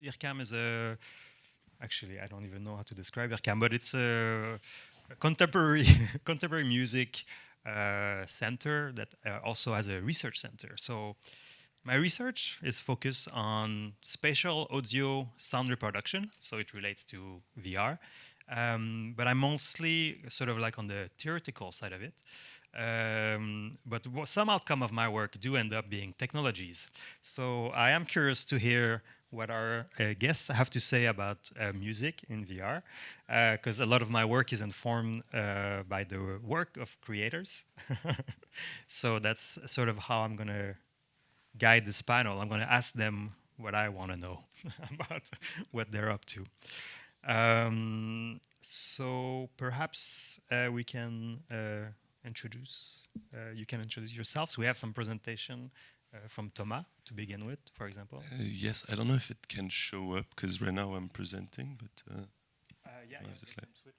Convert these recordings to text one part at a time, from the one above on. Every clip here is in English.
IRCAM is a actually I don't even know how to describe IRCAM, but it's a contemporary contemporary music center that also has a research center. So my research is focused on spatial audio sound reproduction, so it relates to VR. But I'm mostly sort of like on the theoretical side of it. But some outcome of my work do end up being technologies. So I am curious to hear what our guests have to say about music in VR, because a lot of my work is informed by the work of creators. So that's sort of how I'm going to guide this panel. I'm going to ask them what I want to know about what they're up to. So perhaps we can introduce. You can introduce yourselves. We have some presentation from Thomas to begin with, for example. Yes, I don't know if it can show up because right now I'm presenting, but Yeah, I yeah, have the they slide. can switch.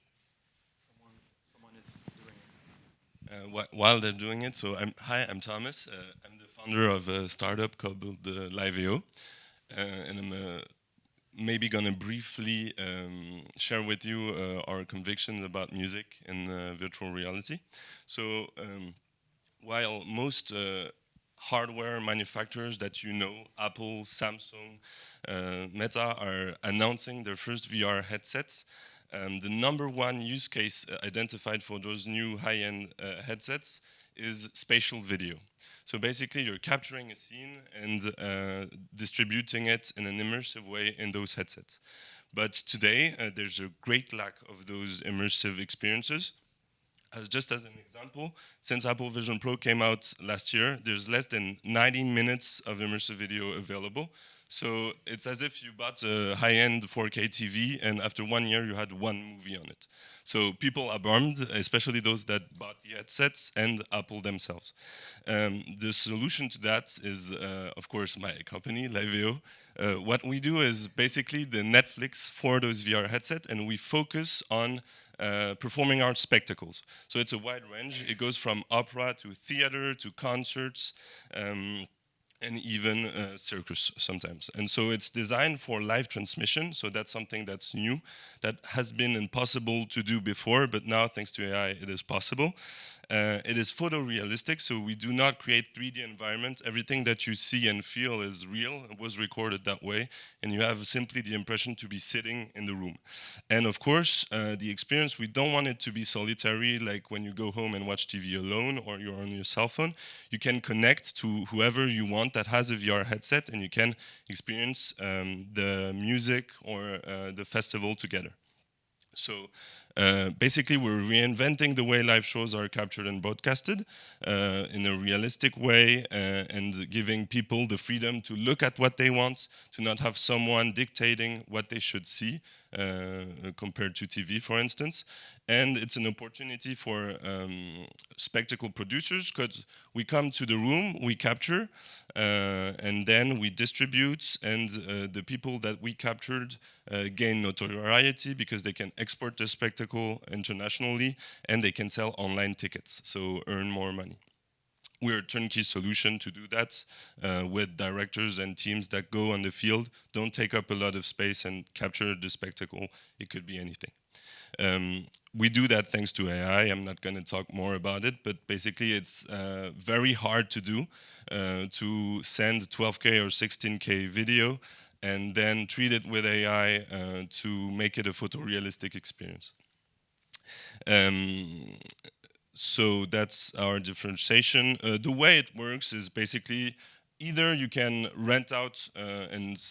Someone is doing it. While they're doing it, so I'm Thomas. I'm the founder of a startup called Liveo, and I'm maybe gonna briefly share with you our convictions about music and virtual reality. So while most hardware manufacturers that you know, Apple, Samsung, Meta, are announcing their first VR headsets, the number one use case identified for those new high-end headsets is spatial video. So basically, you're capturing a scene and distributing it in an immersive way in those headsets. But today, there's a great lack of those immersive experiences. Just as an example, since Apple Vision Pro came out last year, there's less than 90 minutes of immersive video available. So it's as if you bought a high-end 4K TV and after 1 year you had one movie on it. So people are bummed, especially those that bought the headsets and Apple themselves. The solution to that is, of course, my company, Liveo. What we do is basically the Netflix for those VR headsets, and we focus on performing arts spectacles. So it's a wide range. It goes from opera to theater to concerts. And even circus sometimes. And so it's designed for live transmission, so that's something that's new, that has been impossible to do before, but now thanks to AI it is possible. It is photorealistic, so we do not create 3D environment. Everything that you see and feel is real, it was recorded that way, and you have simply the impression to be sitting in the room. And of course, the experience, we don't want it to be solitary, like when you go home and watch TV alone or you're on your cell phone. You can connect to whoever you want that has a VR headset, and you can experience the music or the festival together. So basically, we're reinventing the way live shows are captured and broadcasted in a realistic way and giving people the freedom to look at what they want, to not have someone dictating what they should see compared to TV, for instance. And it's an opportunity for spectacle producers because we come to the room, we capture, and then we distribute, and the people that we captured gain notoriety because they can export the spectacle internationally and they can sell online tickets, so earn more money. We're a turnkey solution to do that with directors and teams that go on the field, don't take up a lot of space and capture the spectacle. It could be anything. We do that thanks to AI. I'm not going to talk more about it, but basically it's very hard to do to send 12K or 16K video and then treat it with AI to make it a photorealistic experience. Um, so that's our differentiation. The way it works is basically either you can rent out and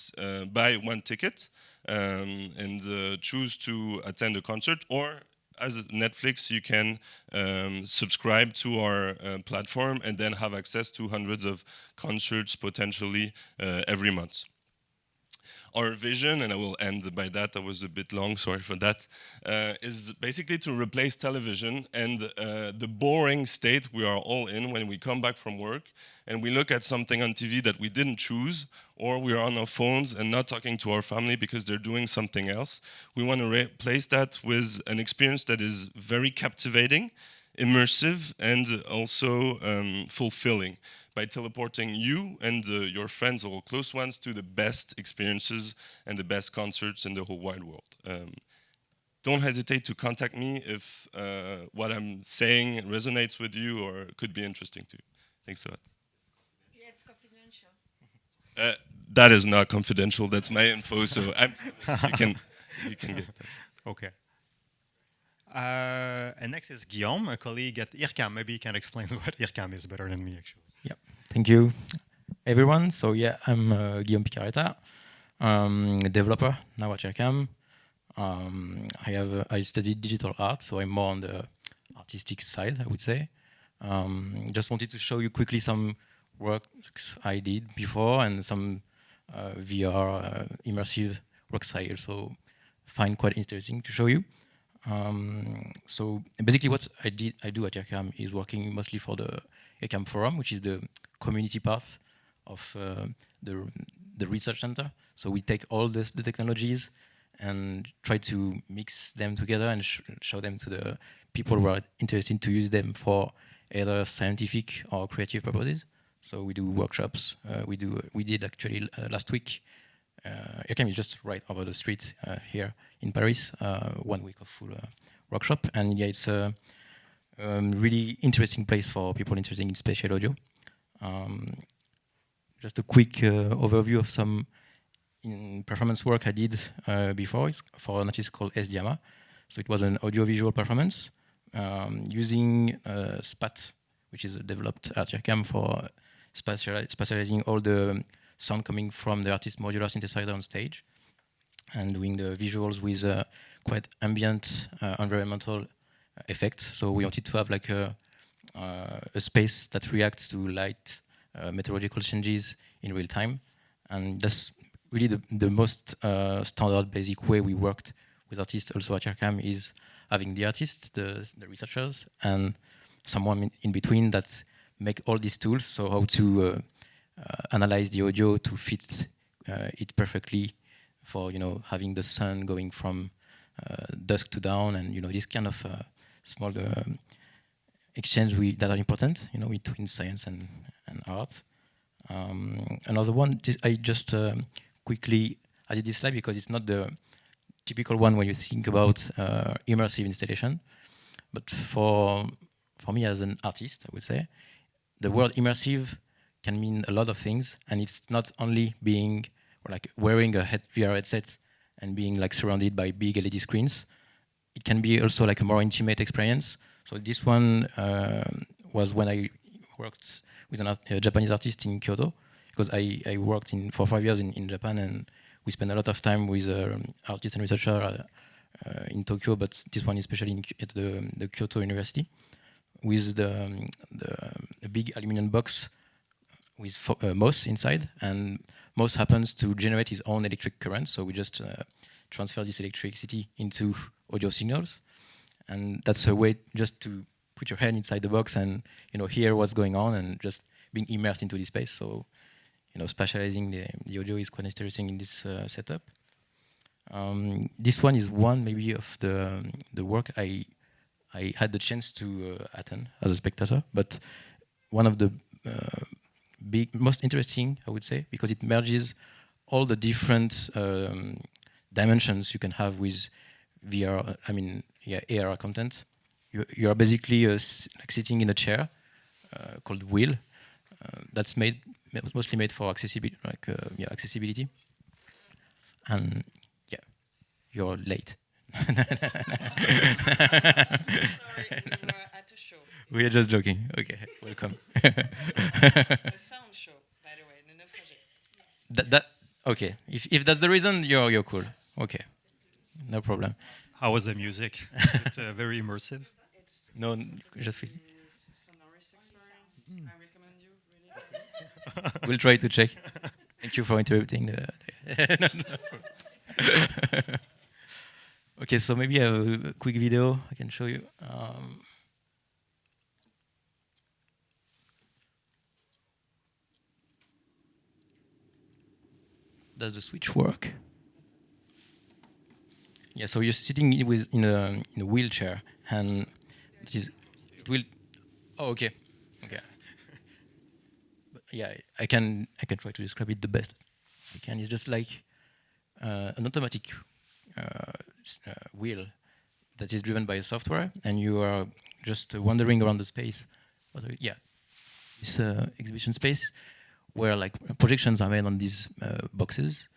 buy one ticket and choose to attend a concert, or as Netflix, you can subscribe to our platform and then have access to hundreds of concerts potentially every month. Our vision, and I will end by that, I was a bit long, sorry for that, is basically to replace television and the boring state we are all in when we come back from work and we look at something on TV that we didn't choose, or we are on our phones and not talking to our family because they're doing something else. We want to replace that with an experience that is very captivating, immersive, and also fulfilling. by teleporting you and your friends or close ones to the best experiences and the best concerts in the whole wide world. Don't hesitate to contact me if what I'm saying resonates with you or could be interesting to you. Thanks a lot. Yeah, it's confidential. That is not confidential. That's my info, so you can get that. Okay. And next is Guillaume, a colleague at IRCAM. Maybe you can explain what IRCAM is better than me, actually. Yeah, thank you, everyone. So yeah, I'm Guillaume Piccareta, a developer now at IRCAM. I studied digital art, so I'm more on the artistic side, I would say. Just wanted to show you quickly some works I did before and some VR immersive works I also find quite interesting to show you. So basically what I do at IRCAM is working mostly for the IRCAM Forum, which is the community part of the research center. So we take all the technologies and try to mix them together and show them to the people who are interested to use them for either scientific or creative purposes. So we do workshops. We did actually last week. IRCAM is just right over the street here in Paris. 1 week of full workshop, and yeah, it's a really interesting place for people interested in spatial audio. Just a quick overview of some performance work I did before. It's for an artist called SDiama. So it was an audiovisual performance using SPAT, which is developed at IRCAM for spatializing all the sound coming from the artist's modular synthesizer on stage and doing the visuals with quite ambient environmental effects. So we wanted to have like a space that reacts to light, meteorological changes in real time. And that's really the most standard basic way we worked with artists also at IRCAM is having the artists, the researchers, and someone in between that make all these tools. So how to analyze the audio to fit it perfectly for having the sun going from dusk to dawn, and this kind of small exchange that are important between science and art. Another one, I just quickly added this slide because it's not the typical one when you think about immersive installation, but for me as an artist, I would say the word immersive can mean a lot of things, and it's not only being like wearing a VR headset and being like surrounded by big LED screens. It can be also like a more intimate experience. So this one was when I worked with a Japanese artist in Kyoto, because I worked for 5 years in Japan, and we spent a lot of time with artists and researchers in Tokyo, but this one especially at the Kyoto University, with the big aluminum box with MOS inside, and MOS happens to generate its own electric current, so we just transfer this electricity into audio signals, and that's a way just to put your hand inside the box and hear what's going on and just being immersed into this space. So spatializing the audio is quite interesting in this setup. This one is one maybe of the work I had the chance to attend as a spectator, but one of the most interesting, I would say, because it merges all the different dimensions you can have with VR. AR content. You are basically like sitting in a chair called wheel. That's mostly made for accessibility, accessibility. And yeah, you're late. Sorry, we were at a show. We are just joking. Okay, welcome. A sound show, by the way, in that okay. If that's the reason, you're cool. Okay, no problem. How was the music? It's very immersive. No, just sonorous experience. I recommend you, really. we'll try to check. Thank you for interrupting. Okay, so maybe a quick video I can show you. Does the switch work? Yeah, so you're sitting in a wheelchair, and it will. Oh, okay, okay. yeah, I can try to describe it the best I can. It's just like an automatic wheel that is driven by a software, and you are just wandering around the space. Yeah, this exhibition space where like projections are made on these boxes,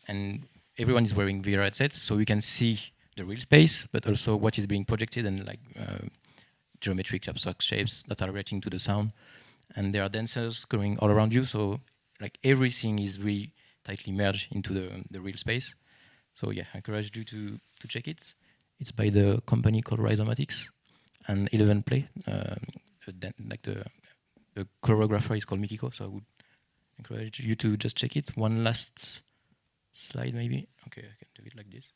and everyone is wearing VR headsets, so you can see the real space, but also what is being projected and like geometric abstract shapes that are reacting to the sound. And there are dancers going all around you, so like everything is really tightly merged into the real space. So yeah, I encourage you to check it. It's by the company called Rhizomatics and 11 Play. Like the choreographer is called Mikiko, so I would encourage you to just check it. One last slide, maybe. Okay, I can do it like this.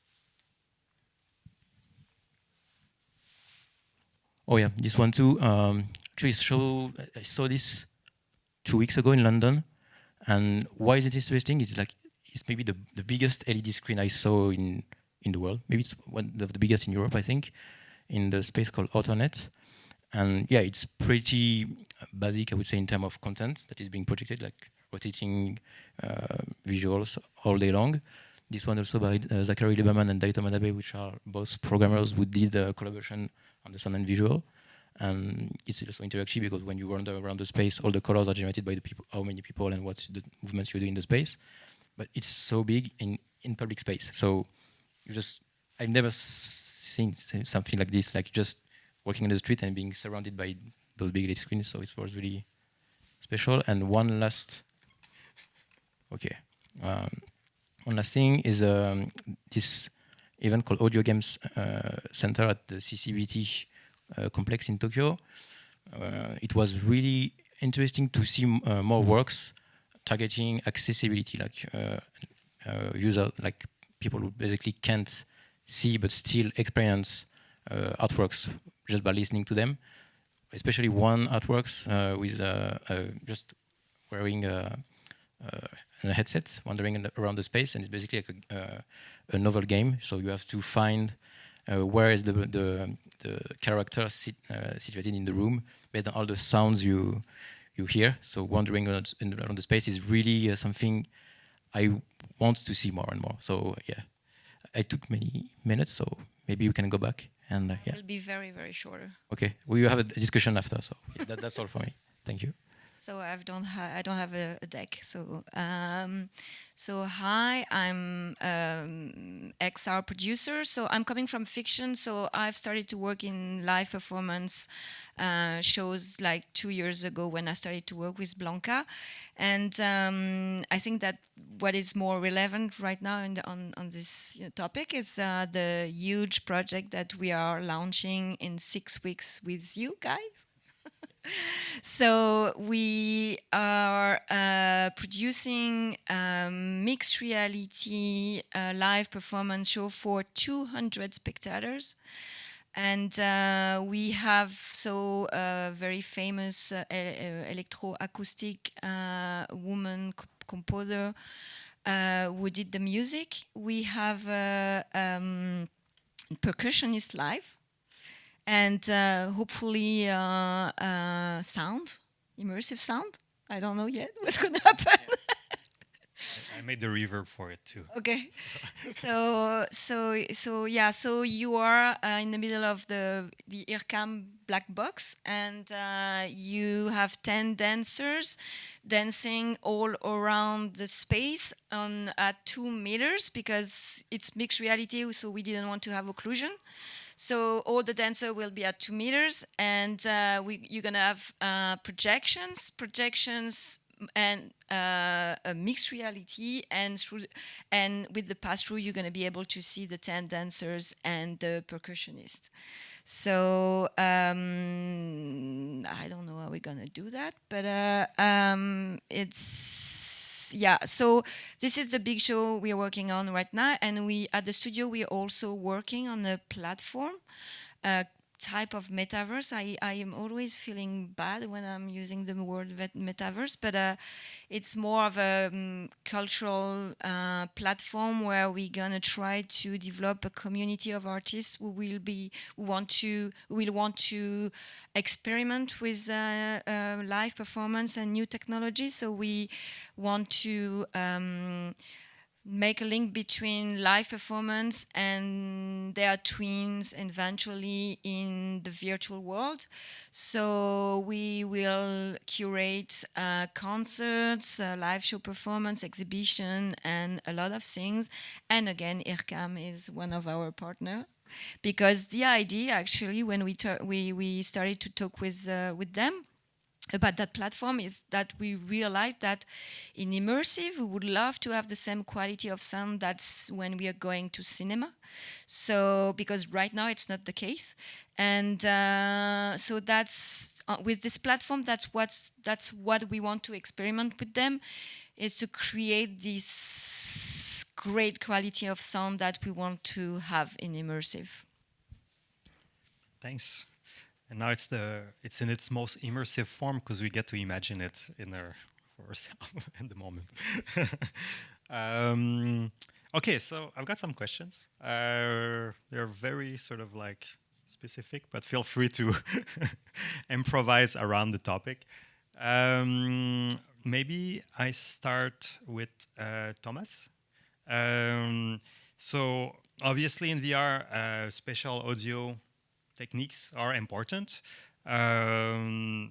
Oh yeah, this one too. Actually, I saw this 2 weeks ago in London, and why is it interesting? It's maybe the biggest LED screen I saw in the world. Maybe it's one of the biggest in Europe, I think, in the space called Autonet. And yeah, it's pretty basic, I would say, in terms of content that is being projected, like rotating visuals all day long. This one also by Zachary Lieberman and Daito Manabe, which are both programmers who did the collaboration on the sound and visual. And it's also interactive because when you wander around the space, all the colors are generated by the people, how many people and what the movements you do in the space. But it's so big in public space. So I've never seen something like this, like just walking in the street and being surrounded by those big LED screens. So it was really special. And one last thing is this event called Audio Games Center at the CCBT complex in Tokyo. It was really interesting to see more works targeting accessibility, like user, like people who basically can't see but still experience artworks just by listening to them. Especially one artworks with just wearing a headset, wandering around the space, and it's basically like a novel game. So you have to find where is the character situated in the room based on all the sounds you hear. So wandering around the space is really something I want to see more and more. So yeah, I took many minutes, so maybe we can go back and yeah. It will be very, very short. Okay, we will have a discussion after. So yeah, that's all for me. Thank you. So I don't have a deck. So hi, I'm XR producer. So I'm coming from fiction. So I've started to work in live performance shows like 2 years ago when I started to work with Blanca, and I think that what is more relevant right now on this topic is the huge project that we are launching in 6 weeks with you guys. So we are producing a mixed reality live performance show for 200 spectators. And we have a very famous electroacoustic woman composer who did the music. We have a percussionist live. And hopefully sound, immersive sound. I don't know yet what's going to happen. I made the reverb for it too. Okay. So yeah. So you are in the middle of the IRCAM black box, and you have 10 dancers dancing all around the space at 2 meters because it's mixed reality. So we didn't want to have occlusion. So all the dancers will be at 2 meters, and you're gonna have projections, and a mixed reality, and with the pass-through, you're gonna be able to see the 10 dancers and the percussionist. So I don't know how we're gonna do that, but so this is the big show we are working on right now, and we at the studio we are also working on a platform type of metaverse. I am always feeling bad when I'm using the word metaverse, but it's more of a cultural platform where we're gonna try to develop a community of artists who will want to experiment with live performance and new technology. So we want to make a link between live performance and their twins eventually in the virtual world. So we will curate concerts, live show performance, exhibition, and a lot of things. And again, IRCAM is one of our partners. Because the idea, actually, when we started to talk with them about that platform, is that we realized that in immersive, we would love to have the same quality of sound that's when we are going to cinema. So because right now it's not the case, and so that's with this platform, that's what we want to experiment with them, is to create this great quality of sound that we want to have in immersive. Thanks. And now it's in its most immersive form because we get to imagine it for ourselves at the moment. Okay, so I've got some questions. They're very sort of like specific, but feel free to improvise around the topic. Maybe I start with Thomas. So obviously in VR, spatial audio techniques are important. How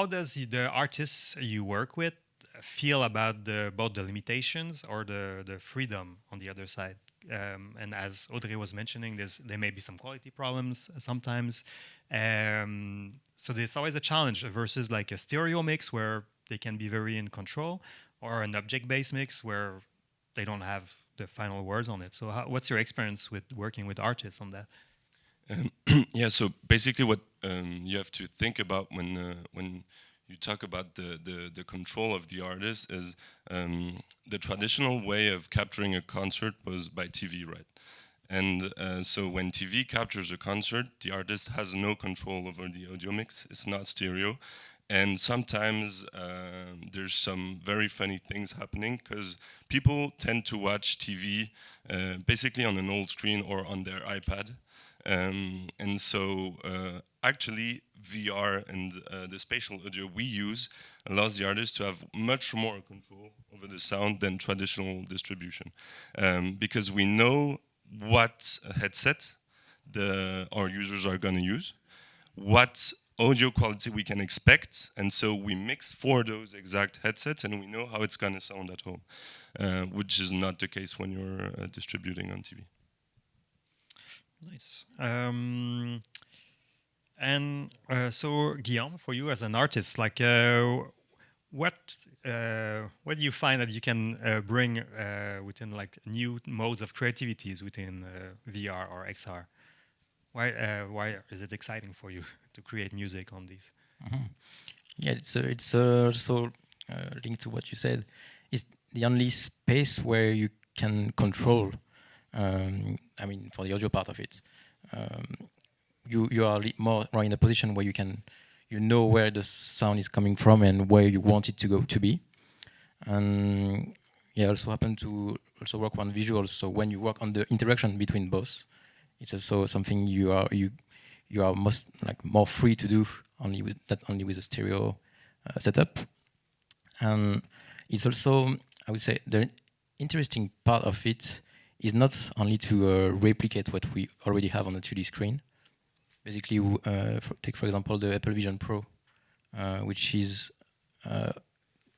does the artists you work with feel about both the limitations or the freedom on the other side? And as Audrey was mentioning, there may be some quality problems sometimes. So there's always a challenge versus like a stereo mix where they can be very in control, or an object-based mix where they don't have the final words on it. So what's your experience with working with artists on that? Yeah, so basically what you have to think about when you talk about the control of the artist is the traditional way of capturing a concert was by TV, right? And so when TV captures a concert, the artist has no control over the audio mix. It's not stereo. And sometimes there's some very funny things happening because people tend to watch TV basically on an old screen or on their iPad. And so actually VR and the spatial audio we use allows the artist to have much more control over the sound than traditional distribution, because we know what headset our users are going to use, what audio quality we can expect, and so we mix for those exact headsets and we know how it's going to sound at home, which is not the case when you're distributing on TV. Nice. So Guillaume, for you as an artist, like what do you find that you can bring within like new modes of creativities within VR or XR? Why is it exciting for you to create music on these? Mm-hmm. Yeah, it's also linked to what you said. It's the only space where you can control. I mean, for the audio part of it, you are more in a position where you know where the sound is coming from and where you want it to be. And yeah, I also happen to also work on visuals. So when you work on the interaction between both, it's also something you are more free to do only with a stereo setup. And it's also, I would say, the interesting part of it is not only to replicate what we already have on the 2D screen. Basically, take for example the Apple Vision Pro, which is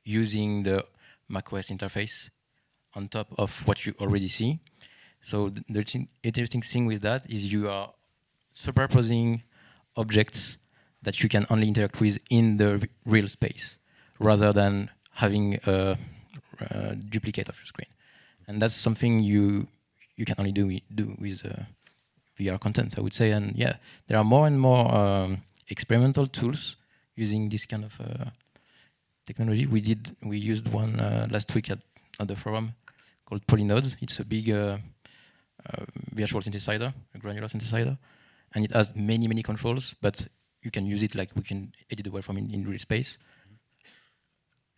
using the macOS interface on top of what you already see. So the interesting thing with that is you are superposing objects that you can only interact with in the real space, rather than having a duplicate of your screen. And that's something you can only do with VR content, I would say. And yeah, there are more and more experimental tools using this kind of technology. We used one last week at the forum called Polynodes. It's a big virtual synthesizer, a granular synthesizer, and it has many controls, but you can use it like we can edit the waveform in real space.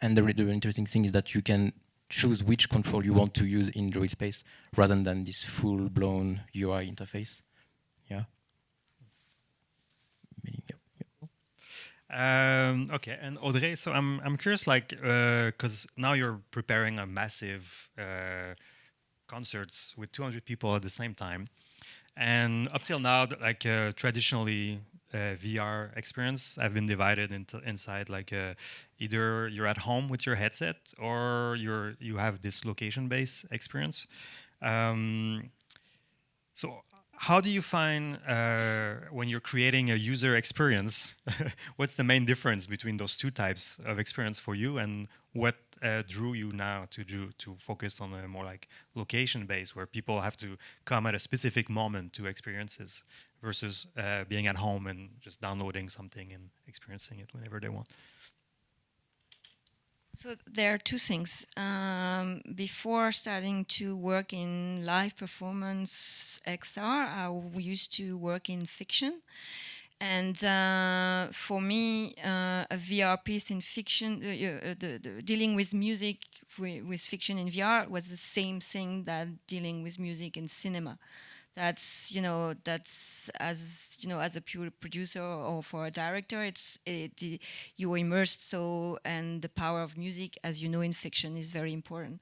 And the interesting thing is that you can choose which control you want to use in the real space rather than this full-blown UI interface. Yeah. Okay, and Audrey, so I'm curious, like, because now you're preparing a massive concerts with 200 people at the same time, and up till now, like traditionally, VR experience have been divided into inside like either you're at home with your headset or you have this location-based experience. Um, so how do you find when you're creating a user experience, what's the main difference between those two types of experience for you, and what drew you now to focus on a more like location based where people have to come at a specific moment to experiences versus being at home and just downloading something and experiencing it whenever they want? So there are two things. Before starting to work in live performance XR, I used to work in fiction. And for me, a VR piece in fiction, dealing with music with fiction in VR was the same thing that dealing with music in cinema. That's as a pure producer or for a director, you're immersed. So, and the power of music, as you know, in fiction is very important.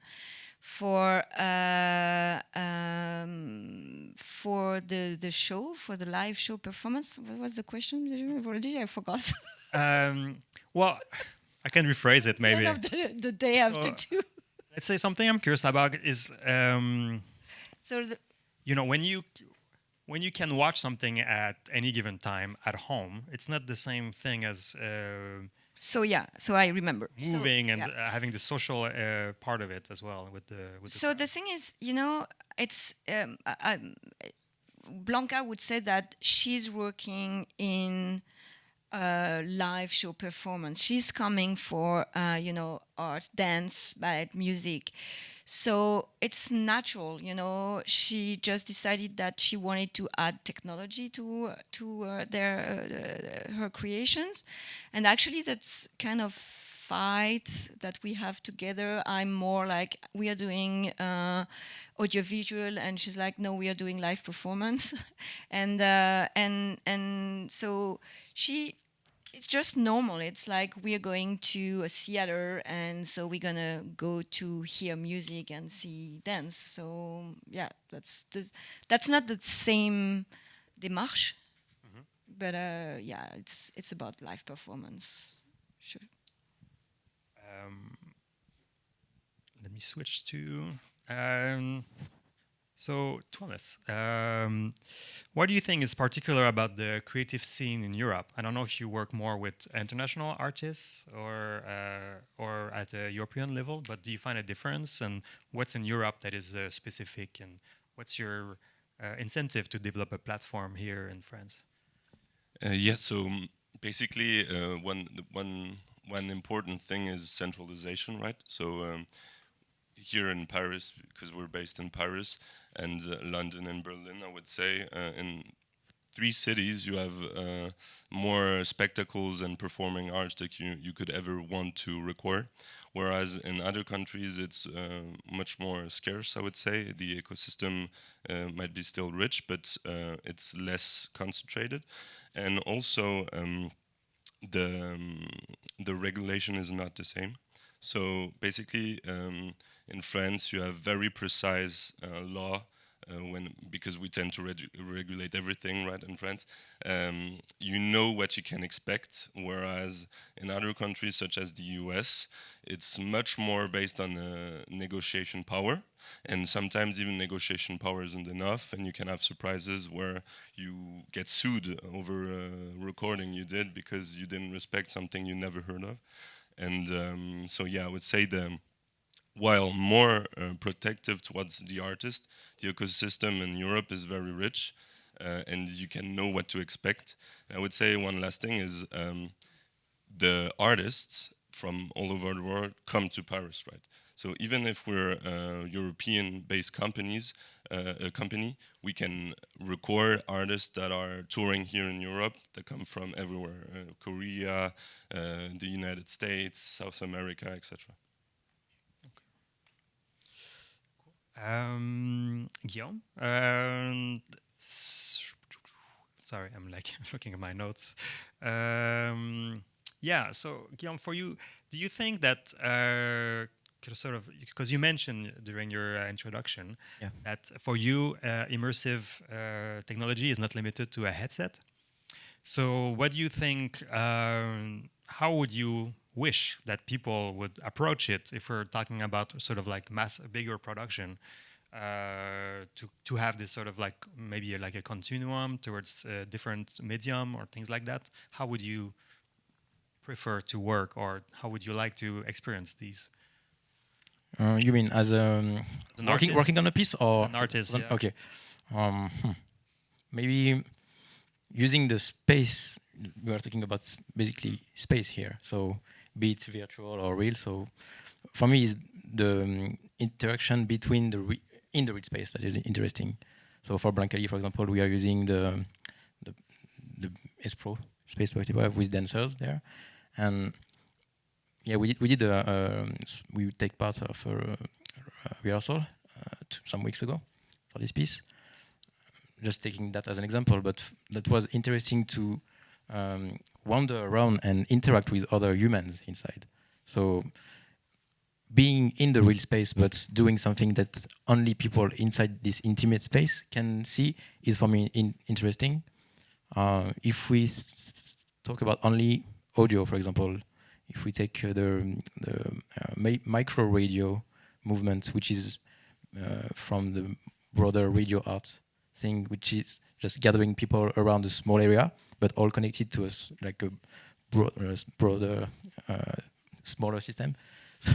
For the show, for the live show performance, what was the question? Already I forgot. Well, I can rephrase it maybe. End of the day after two. Let's say something I'm curious about is So when you can watch something at any given time at home, it's not the same thing as so I remember moving and having the social part of it as well with the. So the thing is, it's Blanca would say that she's working in a live show performance. She's coming for art, dance, ballet, music. So it's natural, She just decided that she wanted to add technology to her creations, and actually that's kind of fight that we have together. I'm more like, we are doing audiovisual, and she's like, no, we are doing live performance, and so it's just normal. It's like we're going to a theater, and so we're gonna go to hear music and see dance. So yeah, that's not the same démarche, but it's about live performance. Sure. Let me switch to. So, Thomas, what do you think is particular about the creative scene in Europe? I don't know if you work more with international artists or at a European level, but do you find a difference? And what's in Europe that is specific? And what's your incentive to develop a platform here in France? Yeah, so basically, one important thing is centralization, right? So here in Paris, because we're based in Paris, and London and Berlin, I would say, in 3 cities you have more spectacles and performing arts that you could ever want to record, whereas in other countries it's much more scarce, I would say. The ecosystem might be still rich, but it's less concentrated, and also the regulation is not the same. So basically, in France, you have very precise law because we tend to regulate everything, right? In France, you know what you can expect, whereas in other countries such as the US, it's much more based on negotiation power, and sometimes even negotiation power isn't enough, and you can have surprises where you get sued over a recording you did because you didn't respect something you never heard of. And so yeah, I would say while more protective towards the artist, the ecosystem in Europe is very rich, and you can know what to expect. I would say one last thing is the artists from all over the world come to Paris, right? So even if we're European-based companies, a company, we can record artists that are touring here in Europe that come from everywhere, Korea, the United States, South America, etc. Guillaume, sorry, I'm like looking at my notes. Yeah, so Guillaume, for you, do you think that sort of, because you mentioned during your introduction that for you immersive technology is not limited to a headset? So what do you think, how would you wish that people would approach it if we're talking about sort of like bigger production, to have this sort of like maybe like a continuum towards different medium or things like that? How would you prefer to work, or how would you like to experience these? You mean as working on a piece, or as an artist? Yeah. Okay. Maybe using the space. We are talking about basically space here, so be it virtual or real. So for me, is the interaction between in the real space that is interesting. So for Blankali, for example, we are using the S-Pro space perspective with dancers there, and yeah, we take part of a rehearsal some weeks ago for this piece. Just taking that as an example, but that was interesting to wander around and interact with other humans inside. So being in the real space but doing something that only people inside this intimate space can see is for me interesting. If we talk about only audio, for example, if we take the micro radio movement, which is from the broader radio art thing, which is just gathering people around a small area, but all connected to us like a broader, smaller system. So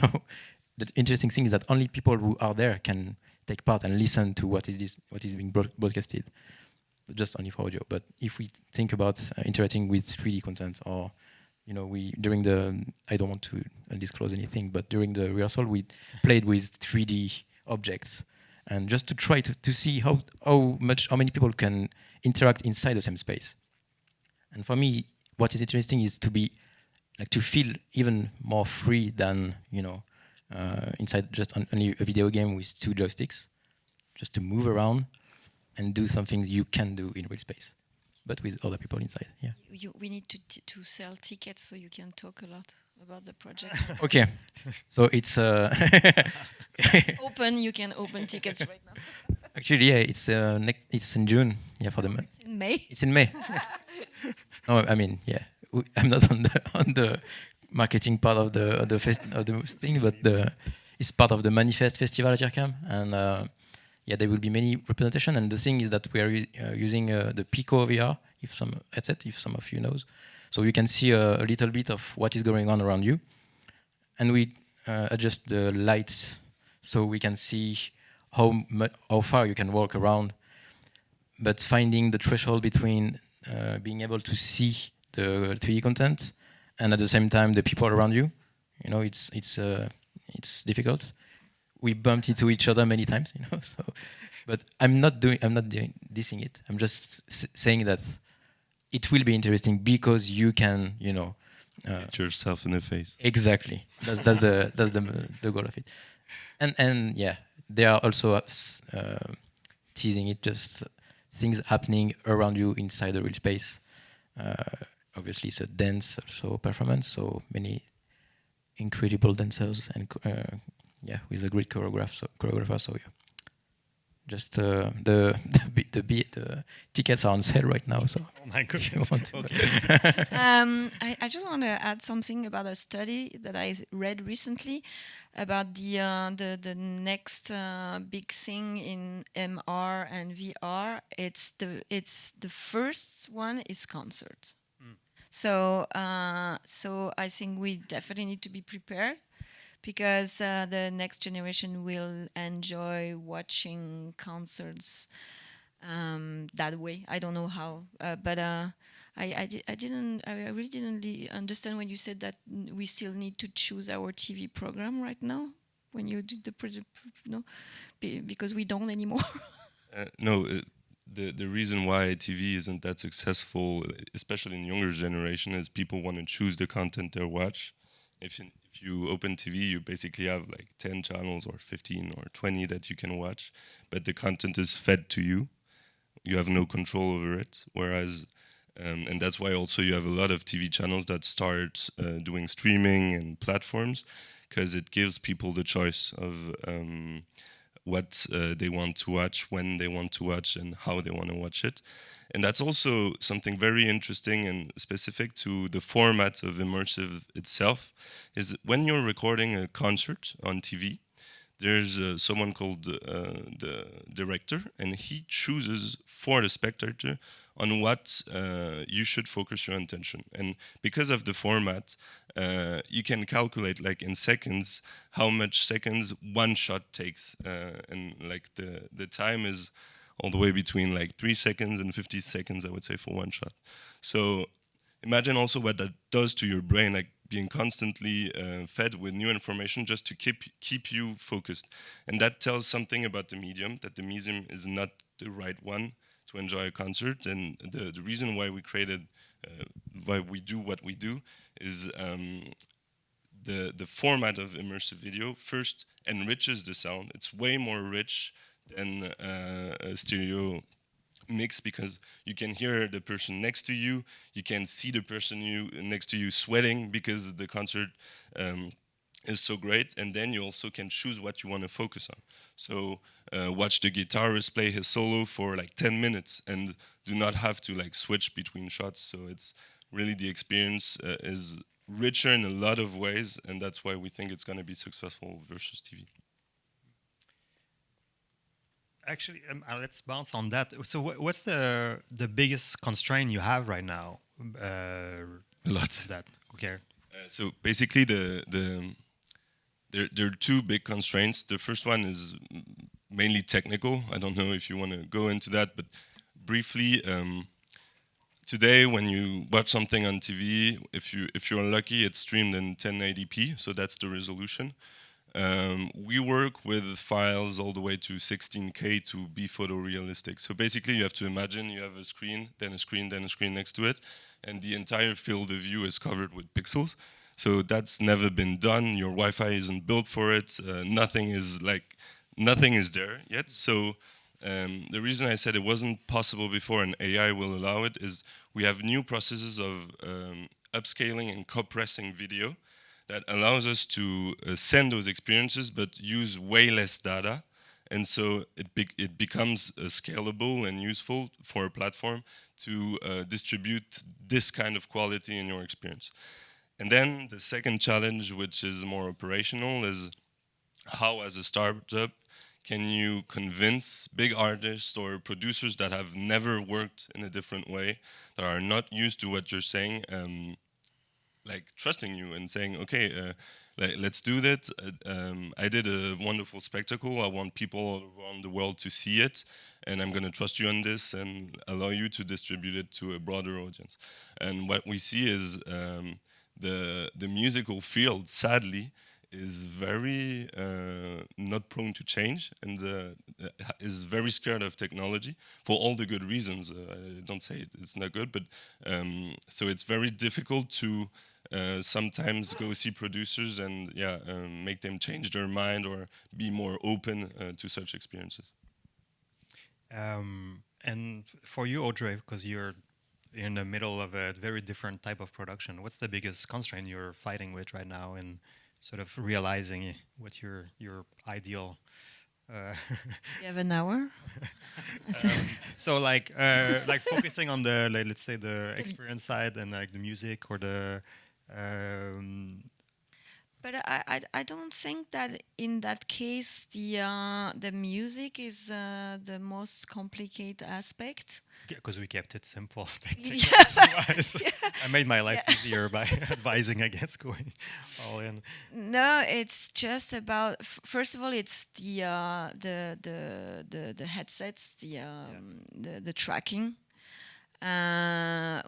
the interesting thing is that only people who are there can take part and listen to what is being broadcasted, just only for audio. But if we think about interacting with 3D content, or during the, I don't want to disclose anything, but during the rehearsal we played with 3D objects, and just to try to see how many people can interact inside the same space. And for me, what is interesting is to be to feel even more free than inside just only a video game with 2 joysticks, just to move around and do some things you can do in real space, but with other people inside. Yeah. We need to sell tickets so you can talk a lot about the project. Okay, so it's open. You can open tickets right now. Actually, yeah, it's in June. Yeah, for the month. It's in May. It's in May. No, I mean, yeah, I'm not on the marketing part of the thing, but it's part of the Manifest Festival at IRCAM, and yeah, there will be many representation. And the thing is that we are using the Pico VR, if some of you knows, so you can see a little bit of what is going on around you, and we adjust the lights so we can see how far you can walk around, but finding the threshold between being able to see the 3D content and at the same time the people around you, it's difficult. We bumped into each other many times, So, but I'm not dissing it. I'm just saying that it will be interesting because you can, Hit yourself in the face. Exactly. That's the goal of it. And yeah, they are also teasing it, just things happening around you inside the real space. Obviously, it's a dance also performance, so many incredible dancers and with a great choreographer. So yeah, just the tickets are on sale right now. So oh my goodness. Okay. I just want to add something about a study that I read recently about the next big thing in MR and VR. It's the first one is concert. So I think we definitely need to be prepared, because the next generation will enjoy watching concerts that way. I don't know how, but I really didn't understand when you said that we still need to choose our TV program right now. When you did the project, no, because we don't anymore. No, the reason why TV isn't that successful, especially in younger generation, is people want to choose the content they watch. If you open TV, you basically have like 10 channels or 15 or 20 that you can watch, but the content is fed to you. You have no control over it. Whereas, and that's why also you have a lot of TV channels that start doing streaming and platforms, because it gives people the choice of what they want to watch, when they want to watch, and how they want to watch it. And that's also something very interesting and specific to the format of immersive itself, is when you're recording a concert on TV, there's someone called the director, and he chooses for the spectator on what you should focus your attention. And because of the format, you can calculate like in seconds how much seconds one shot takes, and like the time is all the way between like 3 seconds and 50 seconds, I would say, for one shot. So imagine also what that does to your brain, like being constantly fed with new information just to keep you focused. And that tells something about the medium, that the medium is not the right one to enjoy a concert. And the reason why we created, why we do what we do, is the format of immersive video first enriches the sound. It's way more rich than a stereo mix, because you can hear the person next to you, you can see the person next to you sweating because the concert is so great, and then you also can choose what you want to focus on. So watch the guitarist play his solo for like 10 minutes and do not have to like switch between shots. So it's really, the experience is richer in a lot of ways, and that's why we think it's going to be successful versus TV. Actually, let's bounce on that. So, what's the biggest constraint you have right now? A lot. That okay. So basically, there are two big constraints. The first one is mainly technical. I don't know if you want to go into that, but briefly, today when you watch something on TV, if you're lucky, it's streamed in 1080p, so that's the resolution. We work with files all the way to 16K to be photorealistic. So basically, you have to imagine you have a screen, then a screen, then a screen next to it, and the entire field of view is covered with pixels. So that's never been done. Your Wi-Fi isn't built for it. Nothing is there yet. So the reason I said it wasn't possible before and AI will allow it is we have new processes of upscaling and compressing video that allows us to send those experiences but use way less data. And so it becomes scalable and useful for a platform to distribute this kind of quality in your experience. And then the second challenge, which is more operational, is how, as a startup, can you convince big artists or producers that have never worked in a different way, that are not used to what you're saying, like trusting you and saying, okay, let's do that. I did a wonderful spectacle. I want people all around the world to see it, and I'm going to trust you on this and allow you to distribute it to a broader audience. And what we see is the musical field, sadly, is very not prone to change, and is very scared of technology for all the good reasons. I don't say it's not good, but so it's very difficult to sometimes go see producers and make them change their mind or be more open to such experiences. And for you, Audrey, because you're in the middle of a very different type of production, what's the biggest constraint you're fighting with right now in sort of realizing what your ideal You have an hour. so like focusing on the let's say the experience side and like the music or the But I don't think that in that case the music is the most complicated aspect. because we kept it simple. Yeah. I made my life easier by advising against going all in. No, it's just about first of all, it's the headsets, the tracking. I'm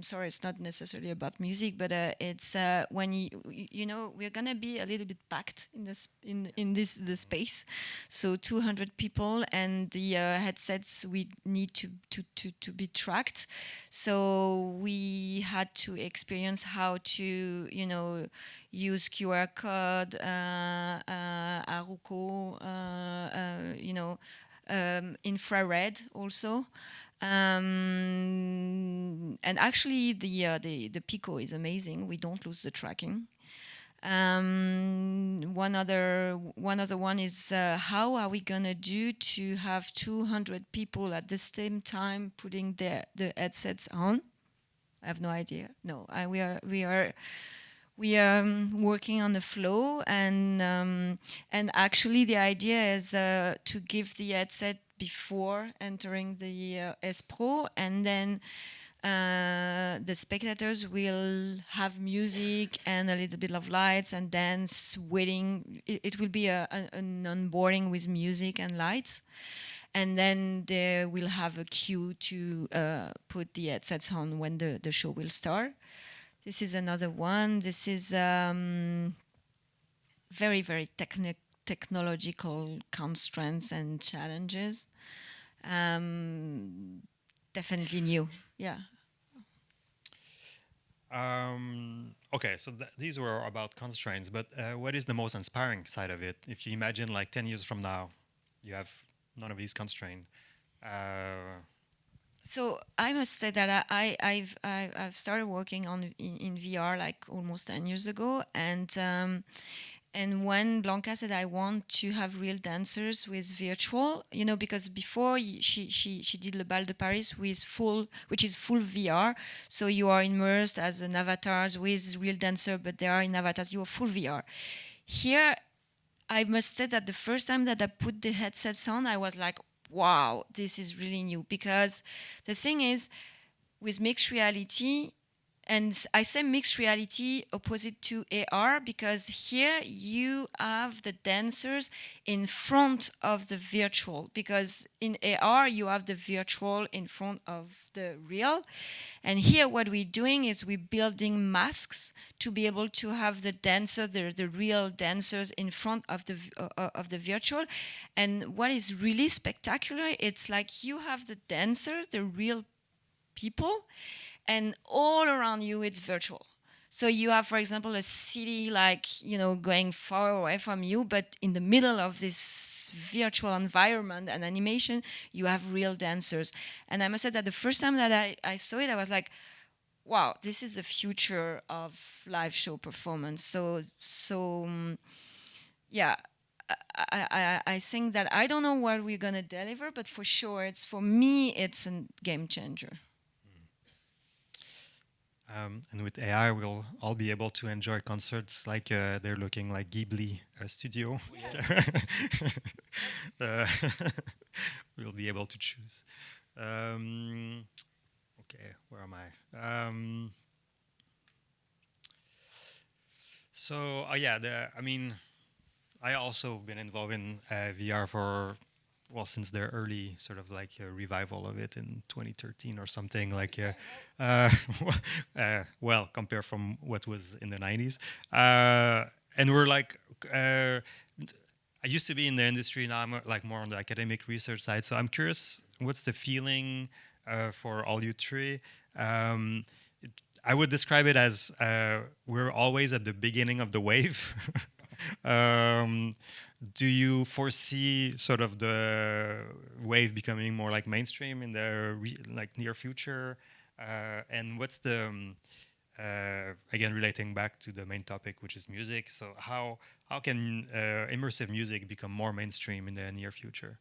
sorry, it's not necessarily about music, but it's when you know, we're gonna be a little bit packed in this in this the space, so 200 people, and the headsets we need to be tracked. So we had to experience how to, you know, use QR code, Aruco, you know, infrared also. And actually, the Pico is amazing. We don't lose the tracking. One other one is how are we gonna do to have 200 people at the same time putting the headsets on? I have no idea. No, we are working on the flow, and actually the idea is to give the headset before entering the S Pro, and then the spectators will have music and a little bit of lights and dance waiting. It will be an onboarding with music and lights, and then they will have a queue to put the headsets on when the show will start. This is another one. This is very, very technological constraints and challenges. Definitely new. Yeah. Okay, so these were about constraints, but what is the most inspiring side of it? If you imagine like 10 years from now, you have none of these constraints. So I must say that I've started working in VR like almost 10 years ago, and when Blanca said I want to have real dancers with virtual, you know, because before she did Le Bal de Paris which is full VR, so you are immersed as an avatars with real dancer, but they are in avatars. You are full VR. Here, I must say that the first time that I put the headsets on, I was like, wow, this is really new. Because the thing is, with mixed reality, and I say mixed reality opposite to AR, because here you have the dancers in front of the virtual, because in AR you have the virtual in front of the real. And here what we're doing is we're building masks to be able to have the dancer, the real dancers in front of the virtual. And what is really spectacular, it's like you have the dancer, the real people, and all around you it's virtual. So you have, for example, a city like, you know, going far away from you, but in the middle of this virtual environment and animation, you have real dancers. And I must say that the first time that I saw it, I was like, wow, this is the future of live show performance. Yeah, I think that I don't know what we're gonna deliver, but for sure, for me, it's a game changer. And with AI, we'll all be able to enjoy concerts like they're looking like Ghibli studio. uh, we'll be able to choose. Okay, where am I? So, yeah, I also been involved in VR for, well, since the early sort of like revival of it in 2013 or something, like well, compared from what was in the 90s. And we're like, I used to be in the industry, now I'm like more on the academic research side. So I'm curious, what's the feeling for all you three? I would describe it as we're always at the beginning of the wave. Do you foresee sort of the wave becoming more like mainstream in the like near future? And what's the again, relating back to the main topic, which is music? So how can immersive music become more mainstream in the near future?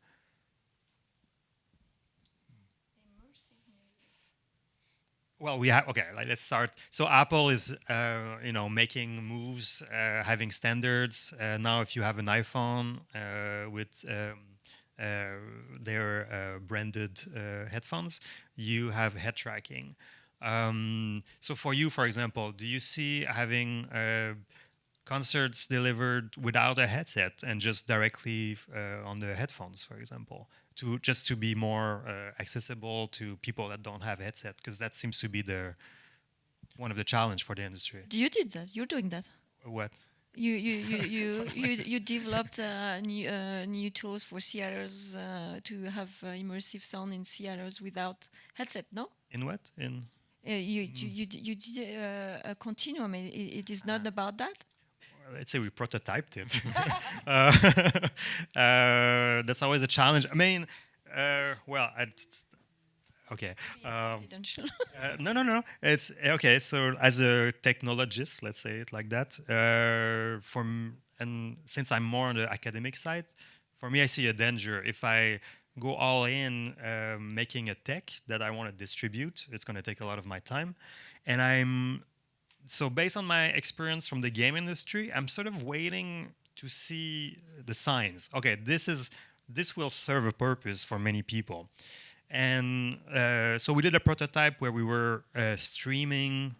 Well, we have, okay. Like, let's start. So Apple is, making moves, having standards. Now, if you have an iPhone with their branded headphones, you have head tracking. So for you, for example, do you see having concerts delivered without a headset and just directly on the headphones, for example, to be more accessible to people that don't have headset, because that seems to be one of the challenge for the industry. You did that. You're doing that. What? You developed new tools for theaters to have immersive sound in theaters without headset. No. In what? In You did a continuum. It is not about that. let's say we prototyped it. That's always a challenge. I mean, well, okay. Confidential. No. It's okay. So, as a technologist, let's say it like that. And since I'm more on the academic side, for me, I see a danger if I go all in making a tech that I want to distribute. It's going to take a lot of my time, and so based on my experience from the game industry, I'm sort of waiting to see the signs. Okay, this will serve a purpose for many people. And so we did a prototype where we were streaming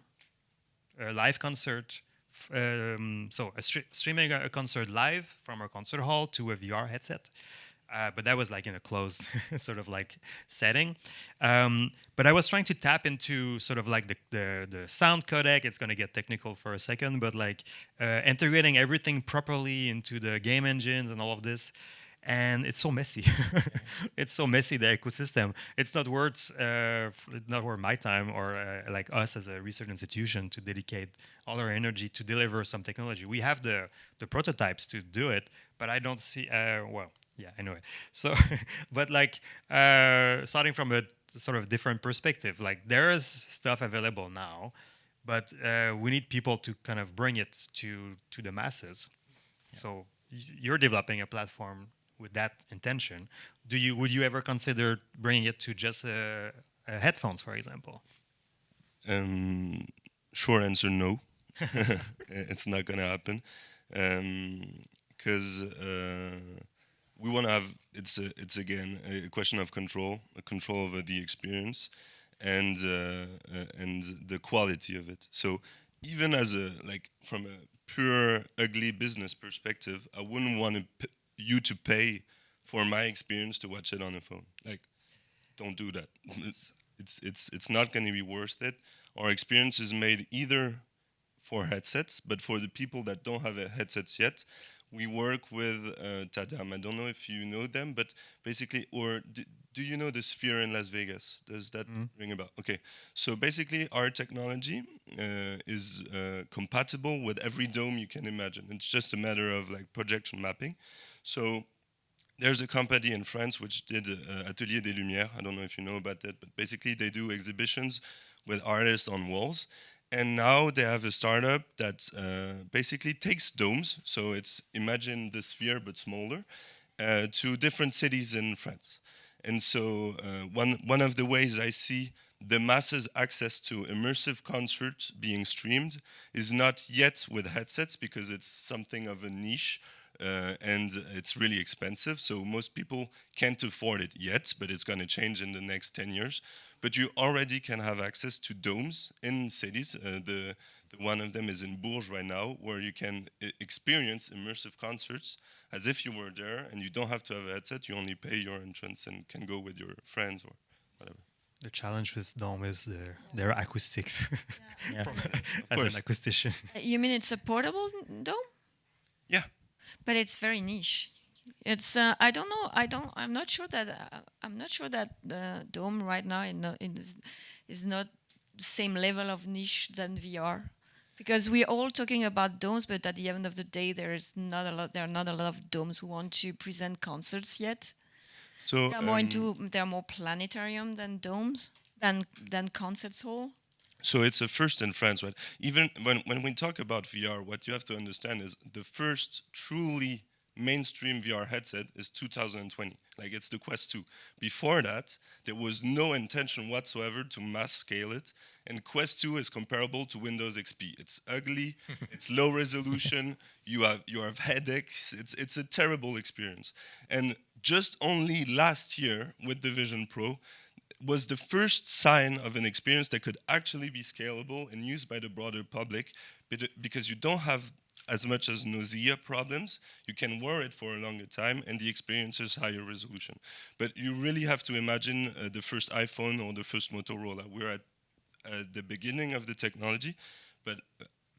a live concert. Streaming a concert live from our concert hall to a VR headset. But that was like in a closed sort of like setting. But I was trying to tap into sort of like the sound codec. It's going to get technical for a second, but like integrating everything properly into the game engines and all of this. And it's so messy. It's so messy, the ecosystem. It's not worth my time or like us as a research institution to dedicate all our energy to deliver some technology. We have the prototypes to do it, but I don't see. Yeah, I know it. So, but like starting from a sort of different perspective, like there is stuff available now, but we need people to kind of bring it to the masses. Yeah. So you're developing a platform with that intention. Would you ever consider bringing it to just headphones, for example? Short answer, no. It's not gonna happen, because we want to have. It's again a question of control over the experience, and the quality of it. So even as from a pure ugly business perspective, I wouldn't want you to pay for my experience to watch it on a phone. Like, don't do that. It's not going to be worth it. Our experience is made either for headsets, but for the people that don't have headsets yet, we work with Tadam. I don't know if you know them, but basically, or do you know the Sphere in Las Vegas? Does that ring a bell? Okay, so basically, our technology is compatible with every dome you can imagine. It's just a matter of like projection mapping. So there's a company in France which did Atelier des Lumières. I don't know if you know about that, but basically they do exhibitions with artists on walls. And now they have a startup that basically takes domes, so it's imagine the sphere but smaller, to different cities in France. And so one of the ways I see the masses access to immersive concerts being streamed is not yet with headsets, because it's something of a niche. And it's really expensive, so most people can't afford it yet, but it's going to change in the next 10 years. But you already can have access to domes in cities. The one of them is in Bourges right now, where you can experience immersive concerts as if you were there, and you don't have to have a headset. You only pay your entrance and can go with your friends or whatever. The challenge with dome is their acoustics. Yeah. As an acoustician. You mean it's a portable dome? Yeah. But it's very niche. It's I don't know. I'm not sure that the dome right now is not the same level of niche than VR, because we're all talking about domes, but at the end of the day, there are not a lot of domes who want to present concerts yet. So they're more planetarium than domes than concerts hall. So it's a first in France, right? Even when we talk about VR, what you have to understand is the first truly mainstream VR headset is 2020. Like, it's the Quest 2. Before that, there was no intention whatsoever to mass scale it. And Quest 2 is comparable to Windows XP. It's ugly, it's low resolution, you have headaches, it's a terrible experience. And just only last year with the Vision Pro, was the first sign of an experience that could actually be scalable and used by the broader public, because you don't have as much as nausea problems. You can wear it for a longer time, and the experience is higher resolution. But you really have to imagine the first iPhone or the first Motorola. We're at the beginning of the technology, but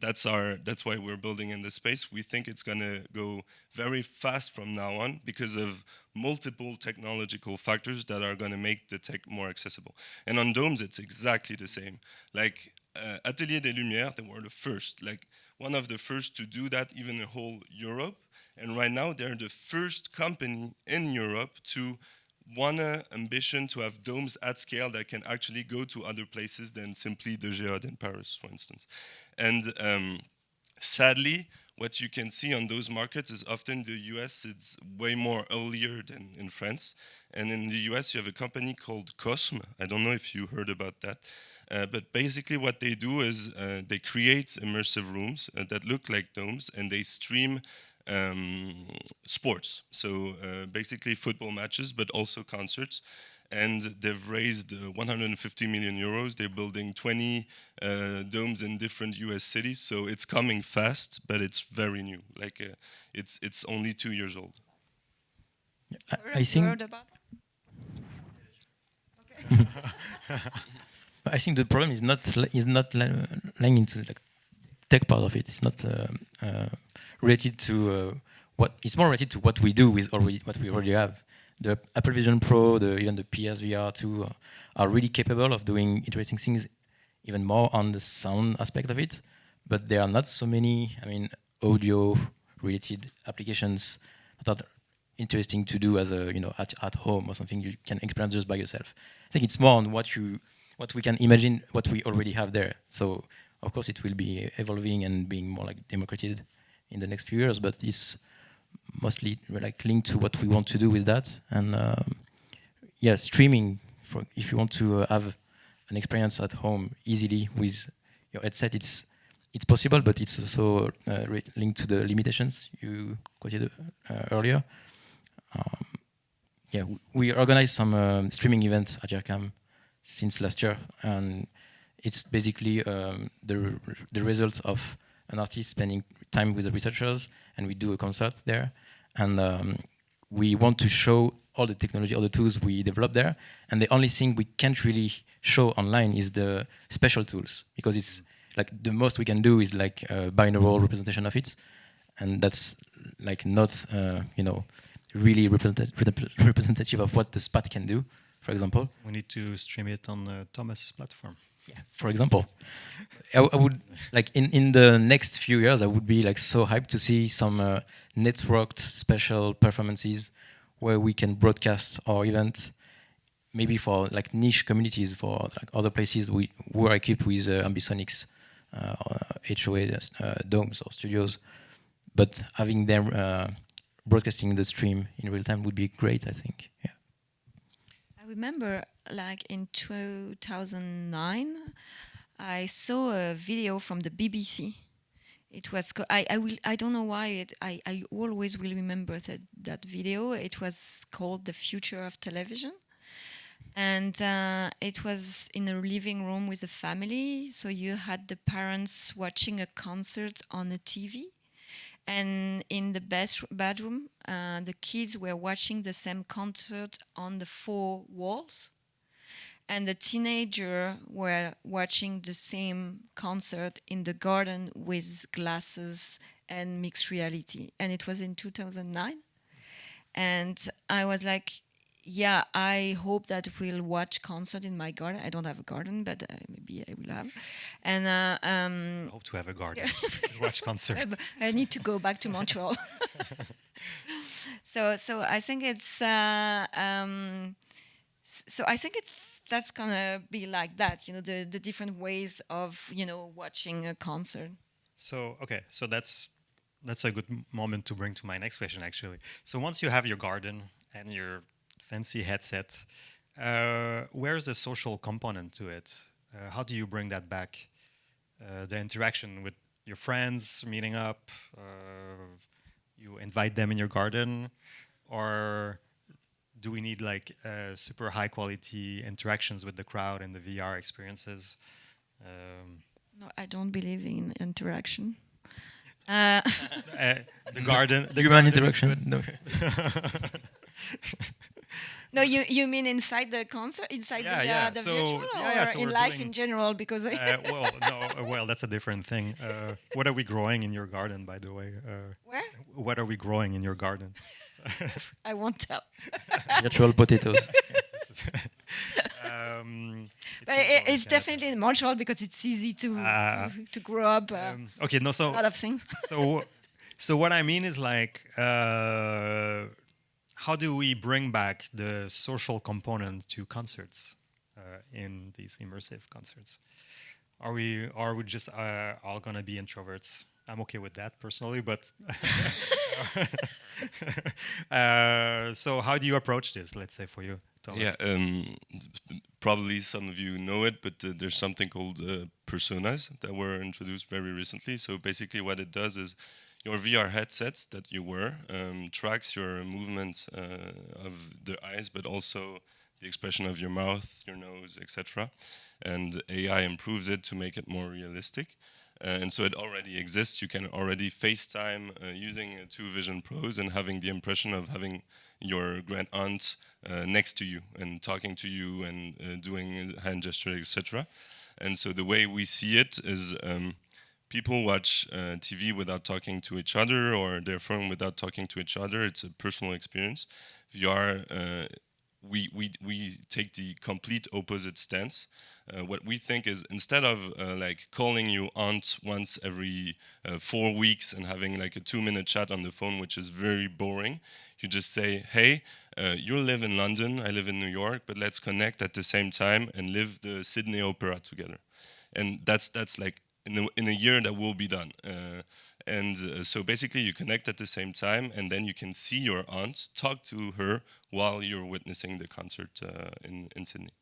that's why we're building in this space. We think it's going to go very fast from now on because of multiple technological factors that are going to make the tech more accessible. And on domes, it's exactly the same. Like Atelier des Lumières, they were the first, like one of the first to do that, even in whole Europe. And right now, they're the first company in Europe to ambition to have domes at scale that can actually go to other places than simply the Géode in Paris, for instance. And sadly, what you can see on those markets is often the US, it's way more earlier than in France. And in the US, you have a company called Cosm. I don't know if you heard about that. But basically what they do is they create immersive rooms that look like domes, and they stream sports. So basically football matches, but also concerts. And they've raised 150 million euros. They're building 20 domes in different US cities. So it's coming fast, but it's very new. Like it's only 2 years old. I think. Heard about that? I think the problem is not lying into like tech part of it. It's not related to what. It's more related to what we do with what we already have. The Apple Vision Pro, even the PSVR 2 are really capable of doing interesting things, even more on the sound aspect of it. But there are not so many, audio-related applications that are interesting to do as a at home or something you can experience just by yourself. I think it's more on what we can imagine, what we already have there. So of course it will be evolving and being more like democratized in the next few years, but it's mostly like linked to what we want to do with that. And streaming, if you want to have an experience at home easily with your headset, it's possible, but it's also linked to the limitations you quoted earlier. We organize some streaming events at JERCAM since last year, and it's basically the result of an artist spending time with the researchers, and we do a concert there. And we want to show all the technology, all the tools we developed there. And the only thing we can't really show online is the spatial tools, because it's like the most we can do is like a binaural representation of it, and that's like not really representative of what the SPAT can do. For example, we need to stream it on Thomas' platform. Yeah, for example, I would like in the next few years, I would be like so hyped to see some networked special performances where we can broadcast our event, maybe for like niche communities, for like other places who are equipped with ambisonics, HOA domes or studios, but having them broadcasting the stream in real time would be great, I think. Yeah. I remember, like in 2009, I saw a video from the BBC. It was I don't know why I always will remember that video. It was called "The Future of Television," and it was in a living room with a family. So you had the parents watching a concert on a TV. And in the bedroom, the kids were watching the same concert on the 4 walls. And the teenagers were watching the same concert in the garden with glasses and mixed reality. And it was in 2009. And I was like, yeah, I hope that we'll watch concert in my garden. I don't have a garden, but maybe I will have. And I hope to have a garden to watch concert. I need to go back to Montreal. So I think it's so I think that's gonna be like that. The different ways of watching a concert. So so that's a good moment to bring to my next question, actually. So once you have your garden and your fancy headset, where's the social component to it? How do you bring that back? The interaction with your friends, meeting up, you invite them in your garden, or do we need like super high quality interactions with the crowd and the VR experiences? No, I don't believe in interaction. The garden, the Human garden is interaction. good. No. No, you mean inside the concert, inside the So, virtual, or so in we're life doing- in general? Because well, no, well, that's a different thing. What are we growing in your garden, by the way? where? What are we growing in your garden? I won't tell. Virtual potatoes. But it's definitely in Montreal because it's easy to grow up Okay, no, a so lot of things. so what I mean is like, how do we bring back the social component to concerts in these immersive concerts? Are we just all gonna be introverts? I'm okay with that personally, but so how do you approach this? Let's say for you, Thomas. Yeah, probably some of you know it, but there's something called personas that were introduced very recently. So basically what it does is your VR headsets that you wear tracks your movement of the eyes, but also the expression of your mouth, your nose, etc. And AI improves it to make it more realistic. And so it already exists. You can already FaceTime using two Vision Pros and having the impression of having your grand aunt next to you and talking to you and doing hand gesture, etc. And so the way we see it is people watch TV without talking to each other, or their phone without talking to each other. It's a personal experience. VR, we take the complete opposite stance. What we think is, instead of like calling you aunt once every 4 weeks and having like a 2-minute chat on the phone, which is very boring, you just say, hey, you live in London, I live in New York, but let's connect at the same time and live the Sydney Opera together. And that's like in a year that will be done. So basically you connect at the same time, and then you can see your aunt, talk to her while you're witnessing the concert in Sydney.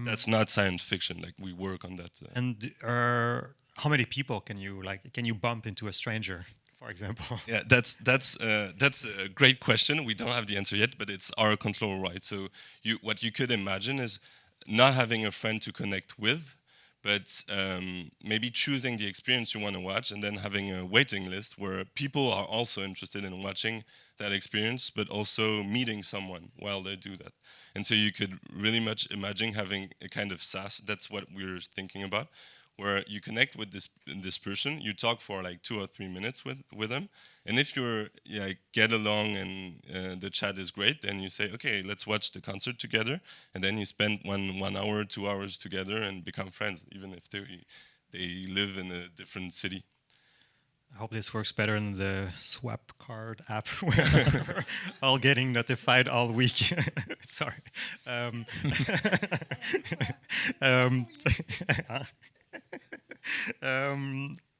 That's not science fiction. Like, we work on that. And how many people can you bump into a stranger, for example? Yeah, that's a great question. We don't have the answer yet, but it's our control, right? So what you could imagine is not having a friend to connect with, but maybe choosing the experience you want to watch, and then having a waiting list where people are also interested in watching that experience, but also meeting someone while they do that. And so you could really much imagine having a kind of SaaS. That's what we're thinking about, where you connect with this person, you talk for like 2 or 3 minutes with them, and if you're get along and the chat is great, then you say, okay, let's watch the concert together, and then you spend 1 hour, 2 hours together and become friends, even if they live in a different city. I hope this works better in the swap card app, where all getting notified all week. Sorry.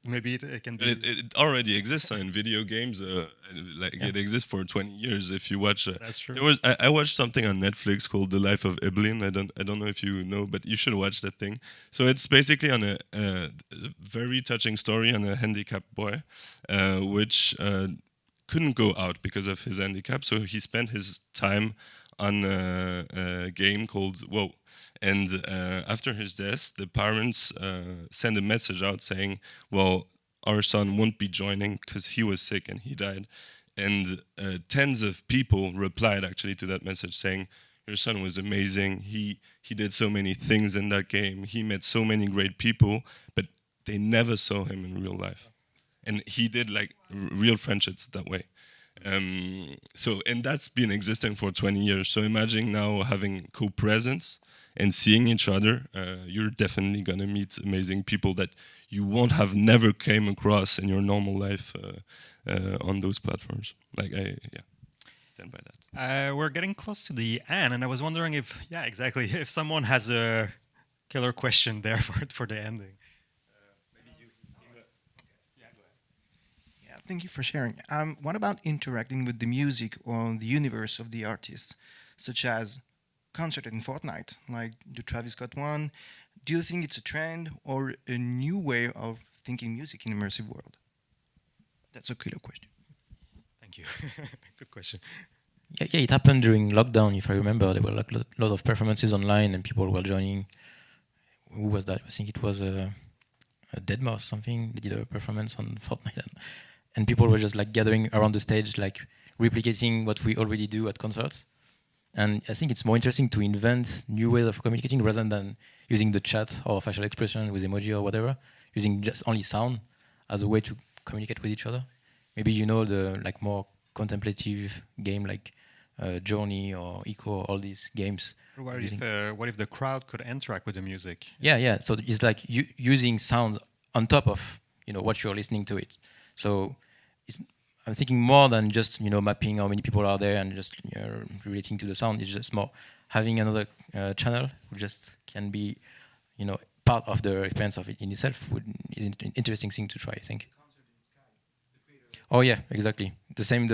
Maybe it can be. It already exists in video games. It exists for 20 years. If you watch, That's true. I watched something on Netflix called The Life of Evelyn. I don't know if you know, but you should watch that thing. So it's basically on a very touching story on a handicapped boy, which couldn't go out because of his handicap. So he spent his time on a game called Whoa. And after his death, the parents sent a message out saying, well, our son won't be joining because he was sick and he died. And tens of people replied actually to that message saying, your son was amazing. He did so many things in that game. He met so many great people, but they never saw him in real life. And he did like real friendships that way. And that's been existing for 20 years. So imagine now having co-presence and seeing each other. You're definitely gonna meet amazing people that you won't have never came across in your normal life on those platforms. Stand by that. We're getting close to the end, and I was wondering if someone has a killer question there for the ending. Thank you for sharing. What about interacting with the music or the universe of the artists, such as concert in Fortnite, like the Travis Scott one? Do you think it's a trend or a new way of thinking music in immersive world? That's a killer question. Thank you. Good question. Yeah, it happened during lockdown. If I remember, there were like a lot of performances online, and people were joining. Who was that? I think it was Deadmau5 or something. They did a performance on Fortnite, and people were just like gathering around the stage, like replicating what we already do at concerts. And I think it's more interesting to invent new ways of communicating rather than using the chat or facial expression with emoji or whatever, using just only sound as a way to communicate with each other. Maybe you know the like more contemplative game like Journey or Echo, all these games. What if the crowd could interact with the music? Yeah. So it's like using sounds on top of what you're listening to it. So I'm thinking more than just mapping how many people are there and just relating to the sound. It's just more having another channel who just can be part of the experience of it in itself is an interesting thing to try, I think. Oh yeah, exactly. The same.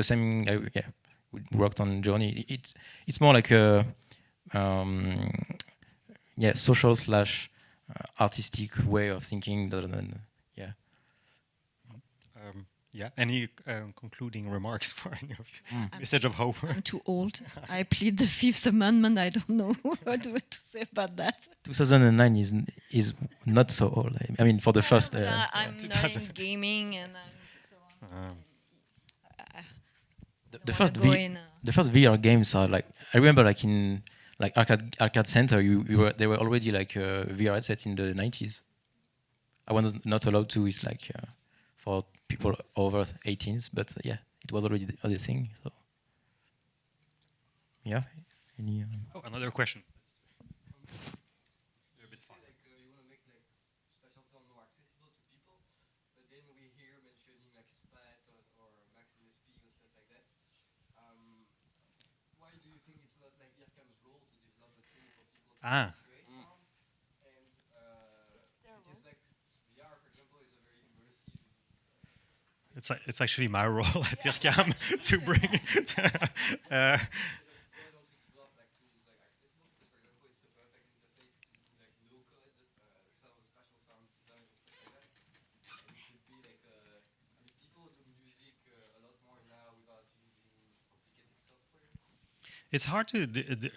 Yeah, we worked on Journey. It's more like a social / artistic way of thinking rather than yeah. Any concluding remarks for any of you? Message of hope. I'm too old. I plead the Fifth Amendment. I don't know what to say about that. 2009 is not so old. I mean, for the first. I'm not in gaming, and the first VR games are like I remember like in like arcade center they were already like VR headset in the 90s. I was not allowed to. It's like for people over 18s, but yeah, it was already the other thing. So yeah. Another question. Ah. It's actually my role at IRCAM to bring. It's hard to,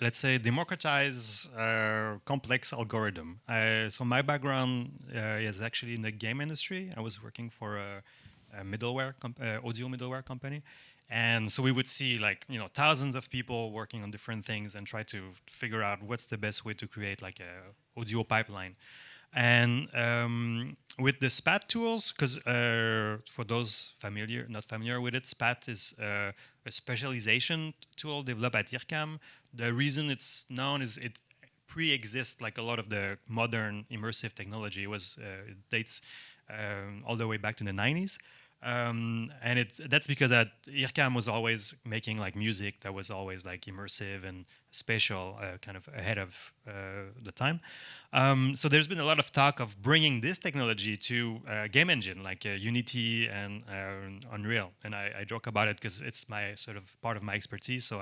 let's say, democratize complex algorithm. So my background is actually in the game industry. I was working for a audio middleware company. And so we would see thousands of people working on different things and try to figure out what's the best way to create like a audio pipeline. And with the SPAT tools, because for those not familiar with it, SPAT is a specialization tool developed at IRCAM. The reason it's known is it pre-exists like a lot of the modern immersive technology. It dates all the way back to the 90s. And that's because IRCAM was always making like music that was always like immersive and spatial, kind of ahead of the time. So there's been a lot of talk of bringing this technology to game engine like Unity and Unreal. And I joke about it because it's my sort of part of my expertise. So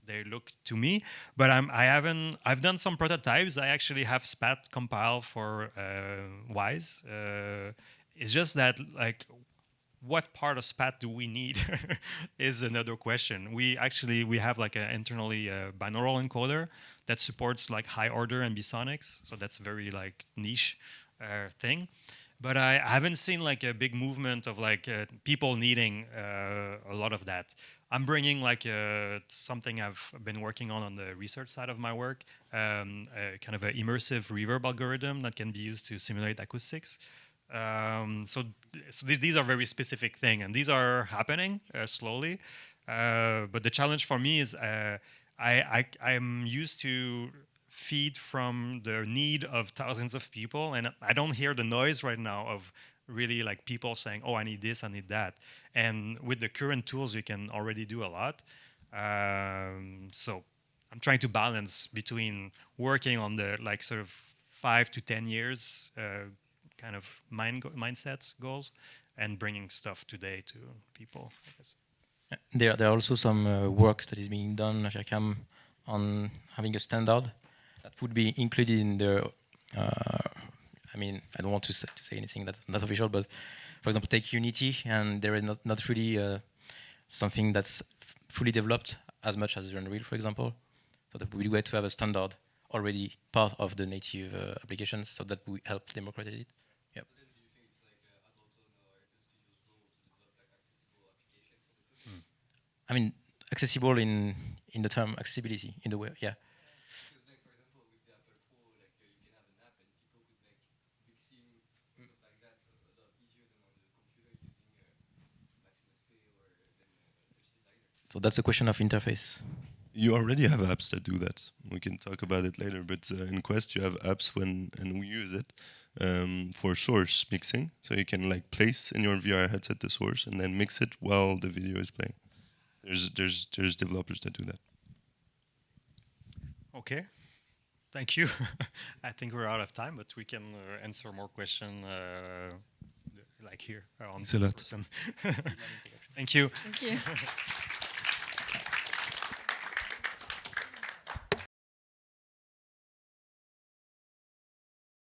they look to me, but I've done some prototypes. I actually have SPAT compile for Wise. It's just that like, what part of SPAT do we need is another question. We have like an internally binaural encoder that supports like high order and bisonics. So that's very like niche thing. But I haven't seen like a big movement of like people needing a lot of that. I'm bringing like something I've been working on the research side of my work, kind of an immersive reverb algorithm that can be used to simulate acoustics. So these are very specific things, and these are happening slowly. But the challenge for me is I'm used to feed from the need of thousands of people, and I don't hear the noise right now of really like people saying, "Oh, I need this, I need that." And with the current tools, you can already do a lot. So I'm trying to balance between working on the like sort of 5 to 10 years. Kind of mindset goals and bringing stuff today to people, I guess. There are also some works that is being done at IRCAM on having a standard that would be included in the. I mean, I don't want to say anything that's not official, but for example, take Unity, and there is not really something that's fully developed as much as Unreal, for example. So that we would to have a standard already part of the native applications, so that we help democratize it. Yep. I mean, accessible in the term accessibility in the way, yeah. So that's a question of interface. You already have apps that do that. We can talk about it later, but in Quest you have apps and we use it for source mixing. So you can like place in your VR headset the source and then mix it while the video is playing. There's developers that do that. Okay, thank you. I think we're out of time, but we can answer more questions like here on Thanks a lot. person. Thank you. Thank you.